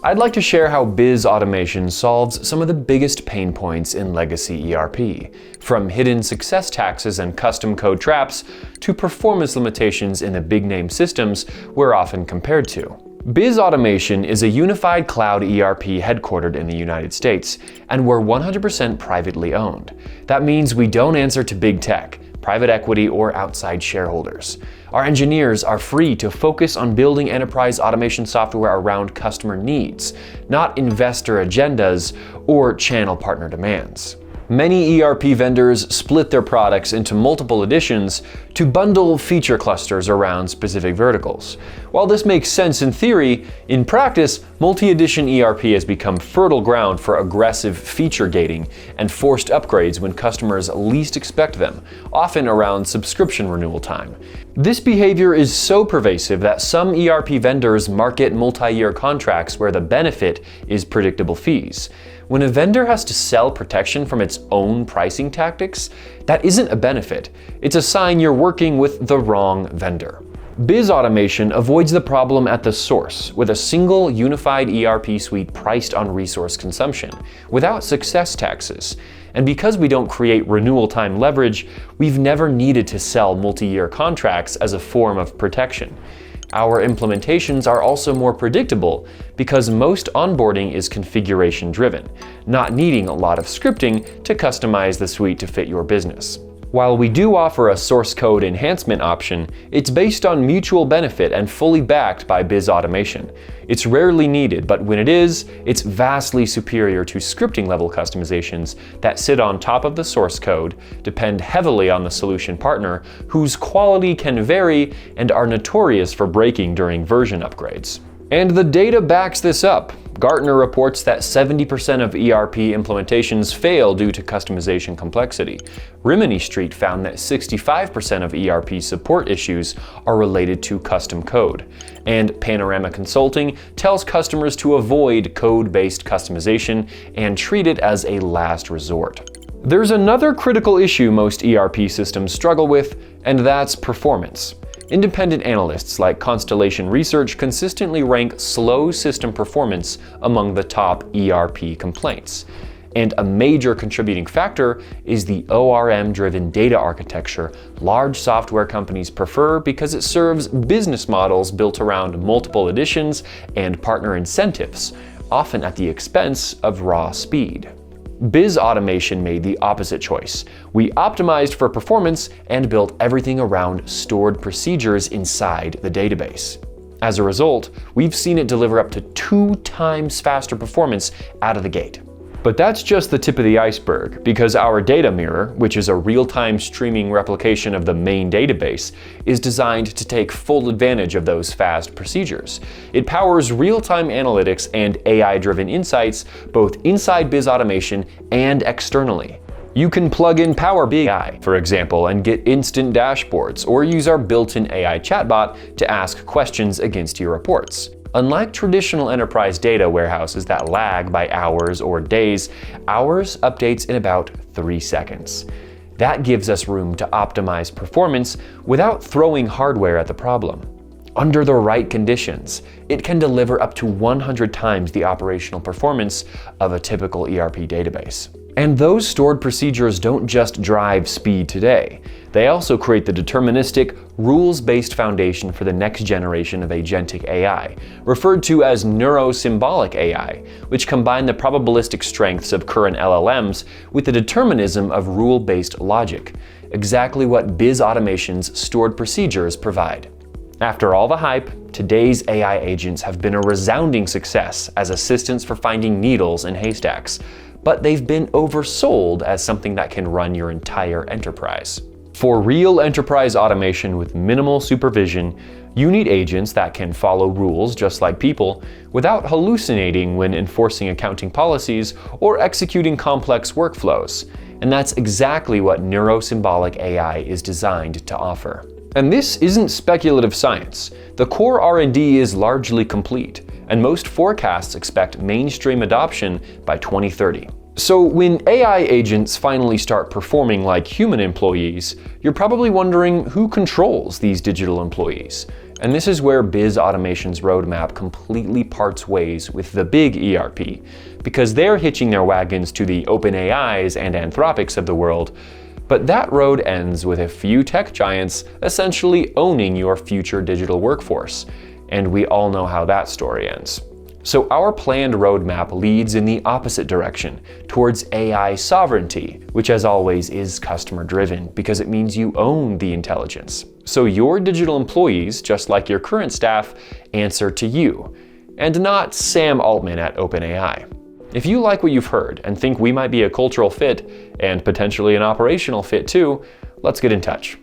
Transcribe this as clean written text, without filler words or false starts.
I'd like to share how Biz Automation solves some of the biggest pain points in legacy ERP, from hidden success taxes and custom code traps to performance limitations in the big-name systems we're often compared to. Biz Automation is a unified cloud ERP headquartered in the United States, and we're 100% privately owned. That means we don't answer to big tech, private equity, or outside shareholders. Our engineers are free to focus on building enterprise automation software around customer needs, not investor agendas or channel partner demands. Many ERP vendors split their products into multiple editions to bundle feature clusters around specific verticals. While this makes sense in theory, in practice, multi-edition ERP has become fertile ground for aggressive feature gating and forced upgrades when customers least expect them, often around subscription renewal time. This behavior is so pervasive that some ERP vendors market multi-year contracts where the benefit is predictable fees. When a vendor has to sell protection from its own pricing tactics, that isn't a benefit. It's a sign you're working with the wrong vendor. Biz Automation avoids the problem at the source with a single unified ERP suite priced on resource consumption, without success taxes. And because we don't create renewal time leverage, we've never needed to sell multi-year contracts as a form of protection. Our implementations are also more predictable because most onboarding is configuration driven, not needing a lot of scripting to customize the suite to fit your business. While we do offer a source code enhancement option, it's based on mutual benefit and fully backed by Biz Automation. It's rarely needed, but when it is, it's vastly superior to scripting level customizations that sit on top of the source code, depend heavily on the solution partner, whose quality can vary and are notorious for breaking during version upgrades. And the data backs this up. Gartner reports that 70% of ERP implementations fail due to customization complexity. Rimini Street found that 65% of ERP support issues are related to custom code. And Panorama Consulting tells customers to avoid code-based customization and treat it as a last resort. There's another critical issue most ERP systems struggle with, and that's performance. Independent analysts like Constellation Research consistently rank slow system performance among the top ERP complaints. And a major contributing factor is the ORM-driven data architecture large software companies prefer because it serves business models built around multiple editions and partner incentives, often at the expense of raw speed. Biz Automation made the opposite choice. We optimized for performance and built everything around stored procedures inside the database. As a result, we've seen it deliver up to 2 times faster performance out of the gate. But that's just the tip of the iceberg, because our data mirror, which is a real-time streaming replication of the main database, is designed to take full advantage of those fast procedures. It powers real-time analytics and AI-driven insights both inside Biz Automation and externally. You can plug in Power BI, for example, and get instant dashboards, or use our built-in AI chatbot to ask questions against your reports. Unlike traditional enterprise data warehouses that lag by hours or days, ours updates in about 3 seconds. That gives us room to optimize performance without throwing hardware at the problem. Under the right conditions, it can deliver up to 100 times the operational performance of a typical ERP database. And those stored procedures don't just drive speed today. They also create the deterministic, rules-based foundation for the next generation of agentic AI, referred to as neuro-symbolic AI, which combine the probabilistic strengths of current LLMs with the determinism of rule-based logic, exactly what Biz Automation's stored procedures provide. After all the hype, today's AI agents have been a resounding success as assistants for finding needles in haystacks, but they've been oversold as something that can run your entire enterprise. For real enterprise automation with minimal supervision, you need agents that can follow rules just like people without hallucinating when enforcing accounting policies or executing complex workflows. And that's exactly what neuro-symbolic AI is designed to offer. And this isn't speculative science. The core R&D is largely complete, and most forecasts expect mainstream adoption by 2030. So when AI agents finally start performing like human employees, you're probably wondering who controls these digital employees. And this is where Biz Automation's roadmap completely parts ways with the big ERP, because they're hitching their wagons to the OpenAIs and Anthropics of the world. But that road ends with a few tech giants essentially owning your future digital workforce. And we all know how that story ends. So our planned roadmap leads in the opposite direction, towards AI sovereignty, which as always is customer driven because it means you own the intelligence. So your digital employees, just like your current staff, answer to you, and not Sam Altman at OpenAI. If you like what you've heard and think we might be a cultural fit, and potentially an operational fit too, let's get in touch.